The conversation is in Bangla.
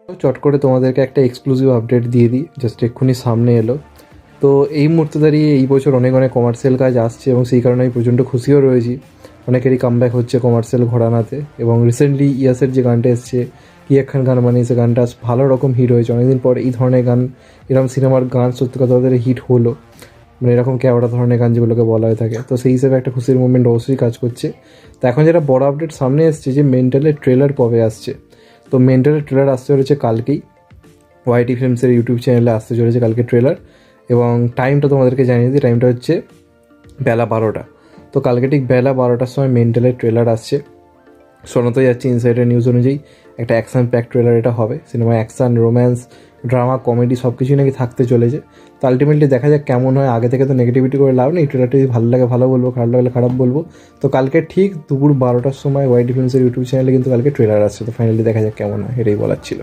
চট করে তোমাদেরকে একটা এক্সক্লুসিভ আপডেট দিয়ে দিই, জাস্ট এক্ষুনি সামনে এলো। তো এই মুহূর্তে দাঁড়িয়ে এই বছর অনেক অনেক কমার্শিয়াল কাজ আসছে এবং সেই কারণে আমি প্রচণ্ড খুশিও রয়েছি। অনেকেরই কামব্যাক হচ্ছে কমার্শিয়াল ঘরানাতে, এবং রিসেন্টলি ইয়াসের যে গানটা এসছে, কি একখান গান বানিয়েছে, গানটা ভালো রকম হিট হয়েছে। অনেকদিন পর এই ধরনের গান, এরকম সিনেমার গান সত্যি কথা বলতে হিট হলো, মানে এরকম ক্যাওড়া ধরনের গান যেগুলোকে বলা হয়ে থাকে। তো সেই হিসেবে একটা খুশির মুভমেন্ট অবশ্যই কাজ করছে। তো এখন যেটা বড় আপডেট সামনে এসছে যে মেন্টালের ট্রেলার কবে আসছে। তো মেন্টালের ট্রেলার আসতে চলেছে কালকেই, ওয়াইটি ফিল্মসের ইউটিউব চ্যানেলে আসতে চলেছে কালকে ট্রেলার। এবং টাইমটা তোমাদেরকে জানিয়ে দিই, টাইমটা হচ্ছে বেলা 12টা। তো কালকে ঠিক বেলা 12টার সময় মেন্টালের ট্রেলার আসছে। শোনাতে যাচ্ছে ইনসাইডার নিউজ অনুযায়ী একটা অ্যাকশন প্যাক ট্রেলার এটা হবে। সিনেমায় অ্যাকশন, রোম্যান্স, ড্রামা, কমেডি সব কিছুই নাকি থাকতে চলেছে। তো আলটিমেটলি দেখা যাক কেমন হয়। আগে থেকে তো নেগেটিভিটি করে লাভ নেই, ট্রেলারটি যদি ভালো লাগে ভালো বলবো, খারাপ লাগলে খারাপ বলবো। তো কালকে ঠিক দুপুর 12টার সময় ওয়াইটি ফিল্মসের ইউটিউব চ্যানেলে কিন্তু কালকে ট্রেলার আসছে। তো ফাইনালি দেখা যাক কেমন হয়, এটাই বলার ছিল।